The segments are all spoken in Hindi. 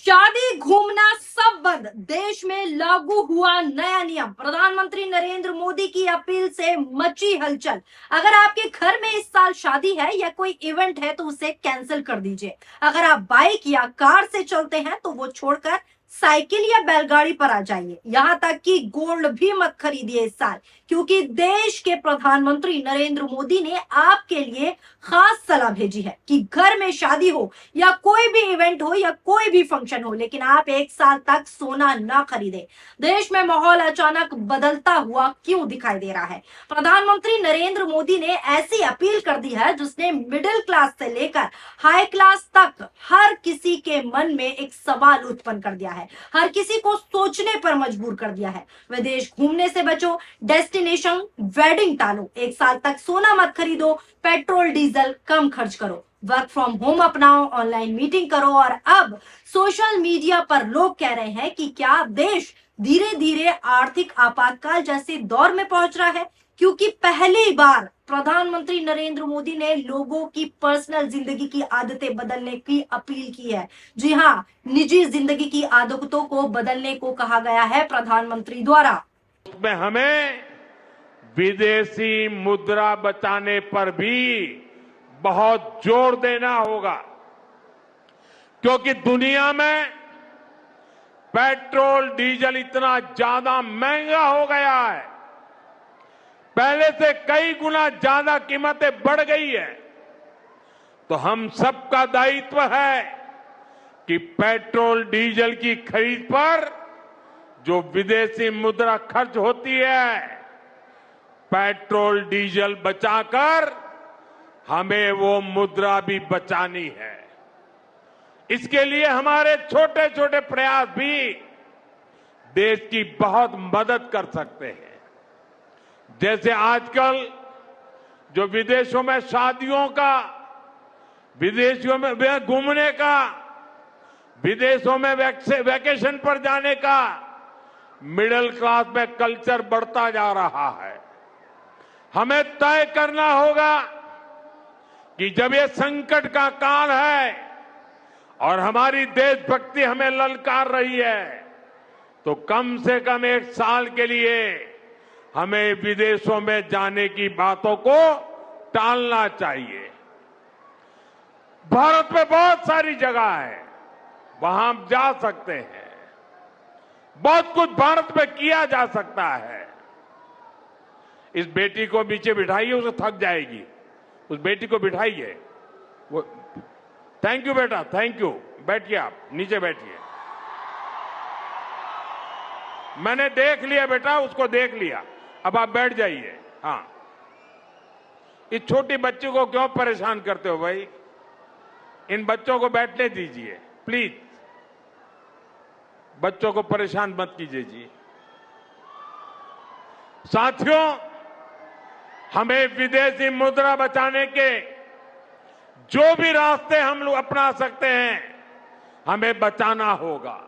शादी घूमना सब बंद, देश में लागू हुआ नया नियम। प्रधानमंत्री नरेंद्र मोदी की अपील से मची हलचल। अगर आपके घर में इस साल शादी है या कोई इवेंट है तो उसे कैंसिल कर दीजिए। अगर आप बाइक या कार से चलते हैं तो वो छोड़कर साइकिल या बैलगाड़ी पर आ जाइए। यहाँ तक कि गोल्ड भी मत खरीदिए इस साल, क्योंकि देश के प्रधानमंत्री नरेंद्र मोदी ने आपके लिए खास सलाह भेजी है कि घर में शादी हो या कोई भी इवेंट हो या कोई भी फंक्शन हो, लेकिन आप एक साल तक सोना ना खरीदे। देश में माहौल अचानक बदलता हुआ क्यों दिखाई दे रहा है? प्रधानमंत्री नरेंद्र मोदी ने ऐसी अपील कर दी है जिसने मिडिल क्लास से लेकर हाई क्लास तक हर किसी के मन में एक सवाल उत्पन्न कर दिया है, हर किसी को सोचने पर मजबूर कर दिया है। विदेश घूमने से बचो, डेस्टिनेशन वेडिंग टालो, एक साल तक सोना मत खरीदो, पेट्रोल डीजल कम खर्च करो, वर्क फ्रॉम होम अपनाओ, ऑनलाइन मीटिंग करो। और अब सोशल मीडिया पर लोग कह रहे हैं कि क्या देश धीरे धीरे आर्थिक आपातकाल जैसे दौर में पहुंच रहा है, क्योंकि पहली बार प्रधानमंत्री नरेंद्र मोदी ने लोगों की पर्सनल जिंदगी की आदतें बदलने की अपील की है। जी हाँ, निजी जिंदगी की आदतों को बदलने को कहा गया है प्रधानमंत्री द्वारा। उसमें हमें विदेशी मुद्रा बचाने पर भी बहुत जोर देना होगा, क्योंकि दुनिया में पेट्रोल डीजल इतना ज्यादा महंगा हो गया है, पहले से कई गुना ज्यादा कीमतें बढ़ गई है। तो हम सबका दायित्व है कि पेट्रोल डीजल की खरीद पर जो विदेशी मुद्रा खर्च होती है, पेट्रोल डीजल बचाकर हमें वो मुद्रा भी बचानी है। इसके लिए हमारे छोटे छोटे प्रयास भी देश की बहुत मदद कर सकते हैं। जैसे आजकल जो विदेशों में शादियों का, विदेशों में घूमने का, विदेशों में वैकेशन पर जाने का मिडिल क्लास में कल्चर बढ़ता जा रहा है। हमें तय करना होगा कि जब ये संकट का काल है और हमारी देशभक्ति हमें ललकार रही है, तो कम से कम एक साल के लिए हमें विदेशों में जाने की बातों को टालना चाहिए। भारत में बहुत सारी जगह है, वहां हम जा सकते हैं। बहुत कुछ भारत में किया जा सकता है। इस बेटी को नीचे बिठाइए, उसे थक जाएगी। उस बेटी को बिठाइए। वो थैंक यू बेटा, थैंक यू। बैठिए, आप नीचे बैठिए। मैंने देख लिया बेटा, उसको देख लिया। अब आप बैठ जाइए। हाँ, इस छोटी बच्ची को क्यों परेशान करते हो भाई? इन बच्चों को बैठने दीजिए प्लीज। बच्चों को परेशान मत कीजिए जी। साथियों, हमें विदेशी मुद्रा बचाने के जो भी रास्ते हम लोग अपना सकते हैं, हमें बचाना होगा।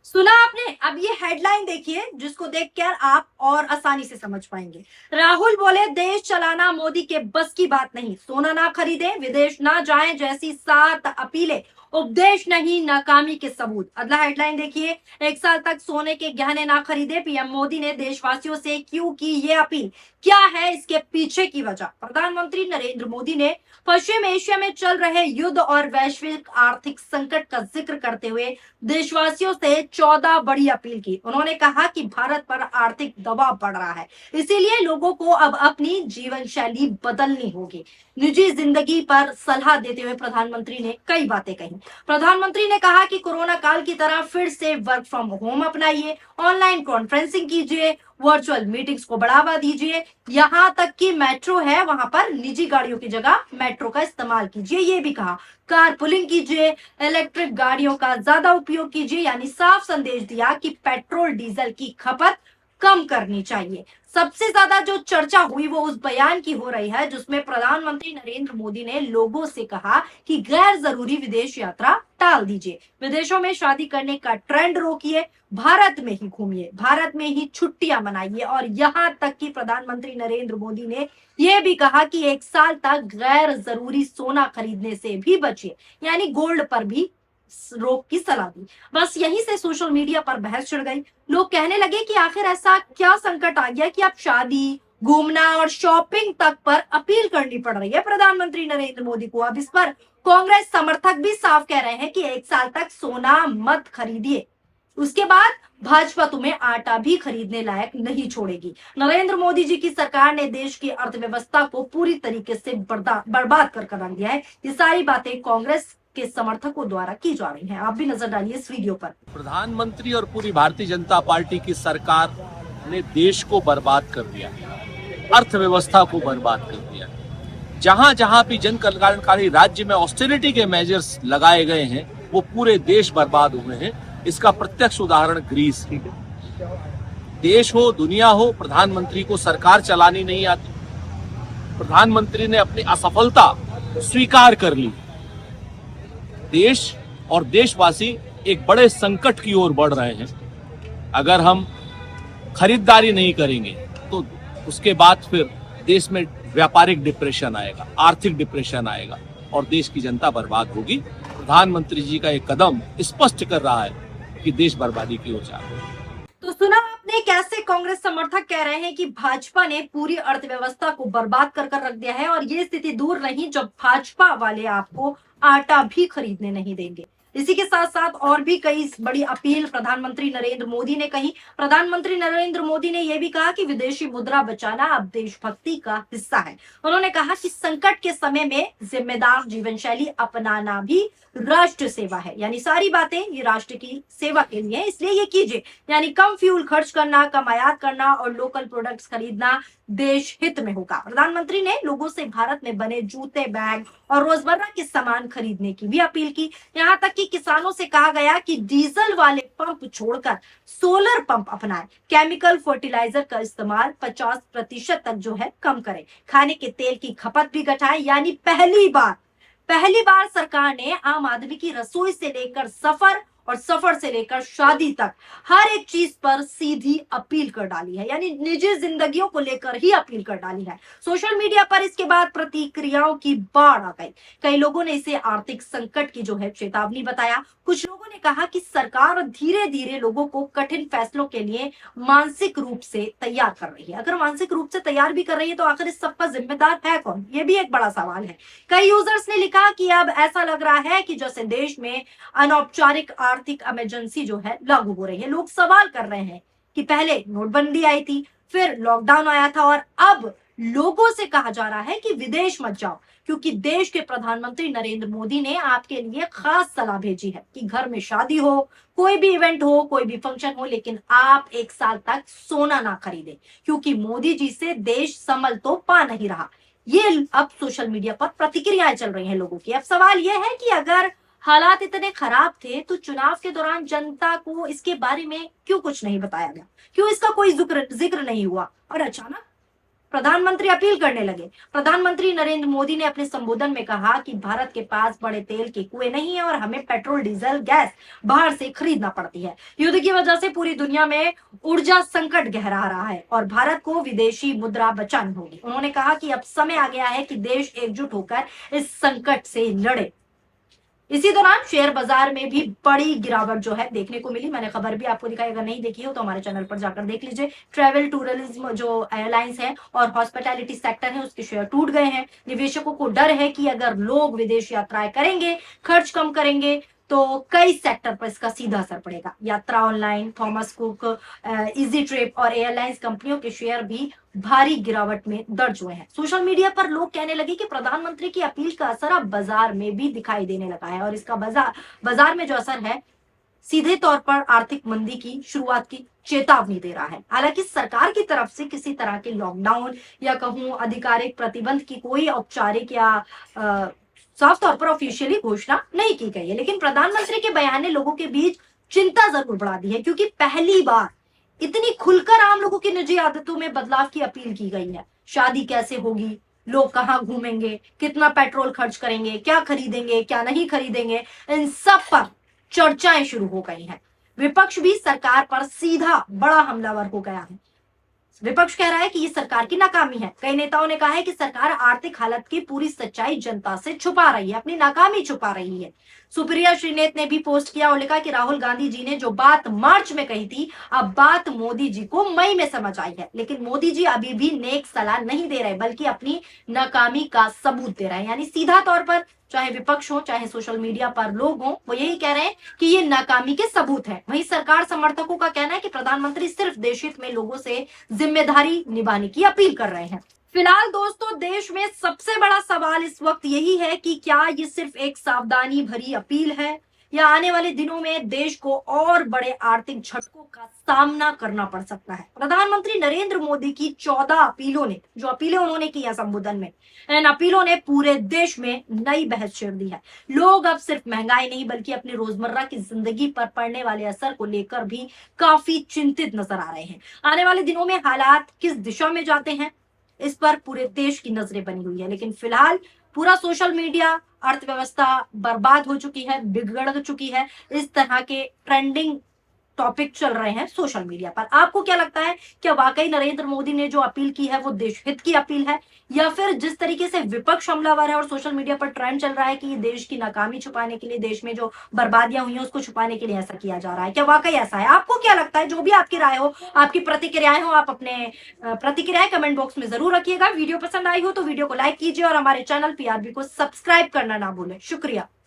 सुना आपने? अब ये हेडलाइन देखिए, जिसको देखकर आप और आसानी से समझ पाएंगे। राहुल बोले देश चलाना मोदी के बस की बात नहीं, सोना ना खरीदें, विदेश ना जाएं जैसी 7 अपीलें उपदेश नहीं, नाकामी के सबूत। अगला हेडलाइन देखिए, एक साल तक सोने के गहने ना खरीदे, पीएम मोदी ने देशवासियों से क्यों की ये अपील, क्या है इसके पीछे की वजह? प्रधानमंत्री नरेंद्र मोदी ने पश्चिम एशिया में चल रहे युद्ध और वैश्विक आर्थिक संकट का जिक्र करते हुए देशवासियों से 14 बड़ी अपील की। उन्होंने कहा कि भारत पर आर्थिक दबाव बढ़ रहा है, इसीलिए लोगों को अब अपनी जीवन शैली बदलनी होगी। निजी जिंदगी पर सलाह देते हुए प्रधानमंत्री ने कई बातें कही। प्रधानमंत्री ने कहा कि कोरोना काल की तरह फिर से वर्क फ्रॉम होम अपनाइए, ऑनलाइन कॉन्फ्रेंसिंग कीजिए, वर्चुअल मीटिंग्स को बढ़ावा दीजिए, यहाँ तक कि मेट्रो है वहां पर निजी गाड़ियों की जगह मेट्रो का इस्तेमाल कीजिए। ये भी कहा कार पुलिंग कीजिए, इलेक्ट्रिक गाड़ियों का ज्यादा उपयोग कीजिए, यानी साफ संदेश दिया कि पेट्रोल डीजल की खपत कम करनी चाहिए। सबसे ज्यादा जो चर्चा हुई वो उस बयान की हो रही है जिसमें प्रधानमंत्री नरेंद्र मोदी ने लोगों से कहा कि गैर जरूरी विदेश यात्रा टाल दीजिए, विदेशों में शादी करने का ट्रेंड रोकिए, भारत में ही घूमिए, भारत में ही छुट्टियां मनाइए। और यहाँ तक कि प्रधानमंत्री नरेंद्र मोदी ने यह भी कहा कि एक साल तक गैर जरूरी सोना खरीदने से भी बचिए, यानी गोल्ड पर भी रोक की सलाह दी। बस यहीं से सोशल मीडिया पर बहस छिड़ गई। लोग कहने लगे कि आखिर ऐसा क्या संकट आ गया कि अब शादी, घूमना और शॉपिंग तक पर अपील करनी पड़ रही है प्रधानमंत्री नरेंद्र मोदी को। अब इस पर कांग्रेस समर्थक भी साफ कह रहे हैं कि 1 साल तक सोना मत खरीदिए, उसके बाद भाजपा तुम्हें आटा भी खरीदने लायक नहीं छोड़ेगी। नरेंद्र मोदी जी की सरकार ने देश की अर्थव्यवस्था को पूरी तरीके से बर्बाद कर रख दिया है। ये सारी बातें कांग्रेस के समर्थकों द्वारा की जा रही हैं। आप भी नजर डालिए इस वीडियो पर। प्रधानमंत्री और पूरी भारतीय जनता पार्टी की सरकार ने देश को बर्बाद कर दिया, अर्थव्यवस्था को बर्बाद कर दिया। जहां जहां भी जन कल्याणकारी राज्य में ऑस्टेरिटी के मेजर्स लगाए गए हैं वो पूरे देश बर्बाद हुए हैं। इसका प्रत्यक्ष उदाहरण ग्रीस है। देश हो दुनिया हो, प्रधानमंत्री को सरकार चलानी नहीं आती। प्रधानमंत्री ने अपनी असफलता स्वीकार कर ली। देश और देशवासी एक बड़े संकट की ओर बढ़ रहे हैं। अगर हम खरीदारी नहीं करेंगे तो उसके बाद फिर देश में व्यापारिक डिप्रेशन आएगा, आर्थिक डिप्रेशन आएगा और देश की जनता बर्बाद होगी। प्रधानमंत्री जी का एक कदम स्पष्ट कर रहा है कि देश बर्बादी की ओर जा रहा है। तो सुना आपने कैसे कांग्रेस समर्थक कह रहे हैं कि भाजपा ने पूरी अर्थव्यवस्था को बर्बाद कर रख दिया है, और ये स्थिति दूर नहीं जब भाजपा वाले आपको आटा भी खरीदने नहीं देंगे। इसी के साथ साथ और भी कई बड़ी अपील प्रधानमंत्री नरेंद्र मोदी ने कही। प्रधानमंत्री नरेंद्र मोदी ने यह भी कहा कि विदेशी मुद्रा बचाना अब देशभक्ति का हिस्सा है। उन्होंने कहा कि संकट के समय में जिम्मेदार जीवन शैली अपनाना भी राष्ट्र सेवा है, यानी सारी बातें ये राष्ट्र की सेवा के लिए है, इसलिए ये कीजिए। यानी कम फ्यूल खर्च करना, कम आयात करना और लोकल प्रोडक्ट्स खरीदना देश हित में होगा। प्रधानमंत्री ने लोगों से भारत में बने जूते, बैग और रोजमर्रा के सामान खरीदने की भी अपील की। यहाँ तक कि किसानों से कहा गया कि डीजल वाले पंप छोड़कर सोलर पंप अपनाएं, केमिकल फर्टिलाइजर का इस्तेमाल 50% तक जो है कम करें, खाने के तेल की खपत भी घटाएं। यानी पहली बार सरकार ने आम आदमी की रसोई से लेकर सफर और सफर से लेकर शादी तक हर एक चीज पर सीधी अपील कर डाली है, यानी निजी जिंदगियों को लेकर ही अपील कर डाली है। सोशल मीडिया पर इसके बाद प्रतिक्रियाओं की बाढ़ आ गई। कई लोगों ने इसे आर्थिक संकट की जो है चेतावनी बताया। कुछ लोगों ने कहा कि सरकार धीरे धीरे लोगों को कठिन फैसलों के लिए मानसिक रूप से तैयार कर रही है। अगर मानसिक रूप से तैयार भी कर रही है तो आखिर इस सबका जिम्मेदार है कौन, ये भी एक बड़ा सवाल है। कई यूजर्स ने लिखा कि अब ऐसा लग रहा है कि जैसे देश में अनौपचारिक आर्थिक इमरजेंसी जो है लागू हो रही है। लोग सवाल कर रहे हैं कि पहले नोटबंदी आई थी, फिर लॉकडाउन आया था और अब लोगों से कहा जा रहा है कि विदेश मत जाओ, क्योंकि देश के प्रधानमंत्री नरेंद्र मोदी ने आपके लिए खास सलाह भेजी है कि घर में शादी हो, कोई भी इवेंट हो, कोई भी फंक्शन हो, लेकिन आप 1 साल तक सोना ना खरीदें, क्योंकि मोदी जी से देश संभल तो पा नहीं रहा। ये अब सोशल मीडिया पर प्रतिक्रियाएं चल रही हैं लोगों की। अब सवाल यह है कि अगर हालात इतने खराब थे तो चुनाव के दौरान जनता को इसके बारे में क्यों कुछ नहीं बताया गया, क्यों इसका कोई जिक्र नहीं हुआ और अचानक प्रधानमंत्री अपील करने लगे। प्रधानमंत्री नरेंद्र मोदी ने अपने संबोधन में कहा कि भारत के पास बड़े तेल के कुएं नहीं है और हमें पेट्रोल, डीजल, गैस बाहर से खरीदना पड़ती है। युद्ध की वजह से पूरी दुनिया में ऊर्जा संकट गहरा रहा है और भारत को विदेशी मुद्रा बचानी होगी। उन्होंने कहा कि अब समय आ गया है कि देश एकजुट होकर इस संकट से लड़े। इसी दौरान शेयर बाजार में भी बड़ी गिरावट जो है देखने को मिली। मैंने खबर भी आपको दिखाई, अगर नहीं देखी हो तो हमारे चैनल पर जाकर देख लीजिए। ट्रैवल टूरिज्म जो एयरलाइंस है और हॉस्पिटैलिटी सेक्टर है उसके शेयर टूट गए हैं। निवेशकों को डर है कि अगर लोग विदेश यात्राएं करेंगे, खर्च कम करेंगे तो कई सेक्टर पर इसका सीधा असर पड़ेगा। यात्रा online, Thomas cook, easy trip और एयरलाइंस कंपनियों के शेयर भी भारी गिरावट में दर्ज हुए हैं। सोशल मीडिया पर लोग कहने लगे कि प्रधानमंत्री की अपील का असर अब बाजार में भी दिखाई देने लगा है और इसका बाजार में जो असर है सीधे तौर पर आर्थिक मंदी की शुरुआत की चेतावनी दे रहा है। हालांकि सरकार की तरफ से किसी तरह के लॉकडाउन या कहूं आधिकारिक प्रतिबंध की कोई औपचारिक या साफ तौर पर ऑफिशियली घोषणा नहीं की गई है, लेकिन प्रधानमंत्री के बयान ने लोगों के बीच चिंता जरूर बढ़ा दी है, क्योंकि पहली बार इतनी खुलकर आम लोगों की निजी आदतों में बदलाव की अपील की गई है। शादी कैसे होगी, लोग कहां घूमेंगे, कितना पेट्रोल खर्च करेंगे, क्या खरीदेंगे, क्या नहीं खरीदेंगे, इन सब पर चर्चाएं शुरू हो गई हैं। विपक्ष भी सरकार पर सीधा बड़ा हमलावर हो गया है। विपक्ष कह रहा है कि ये सरकार की नाकामी है। कई नेताओं ने कहा है कि सरकार आर्थिक हालत की पूरी सच्चाई जनता से छुपा रही है, अपनी नाकामी छुपा रही है। सुप्रिया श्रीनेत ने भी पोस्ट किया और लिखा कि राहुल गांधी जी ने जो बात मार्च में कही थी, अब बात मोदी जी को मई में समझ आई है। लेकिन मोदी जी अभी भी नेक सलाह नहीं दे रहे, बल्कि अपनी नाकामी का सबूत दे रहे हैं। यानी सीधा तौर पर चाहे विपक्ष हो, चाहे सोशल मीडिया पर लोग हों, वो यही कह रहे हैं कि ये नाकामी के सबूत है। वहीं सरकार समर्थकों का कहना है कि प्रधानमंत्री सिर्फ देश हित में लोगों से जिम्मेदारी निभाने की अपील कर रहे हैं। फिलहाल दोस्तों, देश में सबसे बड़ा सवाल इस वक्त यही है कि क्या ये सिर्फ एक सावधानी भरी अपील है या आने वाले दिनों में देश को और बड़े आर्थिक झटकों का सामना करना पड़ सकता है। प्रधानमंत्री नरेंद्र मोदी की 14 अपीलों ने, जो अपीलें उन्होंने की है संबोधन में, इन अपीलों ने पूरे देश में नई बहस छेड़ दी है। लोग अब सिर्फ महंगाई नहीं बल्कि अपनी रोजमर्रा की जिंदगी पर पड़ने वाले असर को लेकर भी काफी चिंतित नजर आ रहे हैं। आने वाले दिनों में हालात किस दिशा में जाते हैं, इस पर पूरे देश की नजरें बनी हुई है। लेकिन फिलहाल पूरा सोशल मीडिया, अर्थव्यवस्था बर्बाद हो चुकी है, बिगड़ चुकी है। इस तरह के ट्रेंडिंग टॉपिक चल रहे हैं सोशल मीडिया पर। आपको क्या लगता है, क्या वाकई नरेंद्र मोदी ने जो अपील की है वो देश हित की अपील है, या फिर जिस तरीके से विपक्ष हमलावर है और सोशल मीडिया पर ट्रेंड चल रहा है कि ये देश की नाकामी छुपाने के लिए, देश में जो बर्बादियां हुई हैं उसको छुपाने के लिए ऐसा किया जा रहा है? क्या वाकई ऐसा है? आपको क्या लगता है? जो भी आपकी राय हो, आपकी प्रतिक्रियाएं हो, आप अपने प्रतिक्रियाएं कमेंट बॉक्स में जरूर रखिएगा। वीडियो पसंद आई हो तो वीडियो को लाइक कीजिए और हमारे चैनल PRB को सब्सक्राइब करना ना भूलें। शुक्रिया।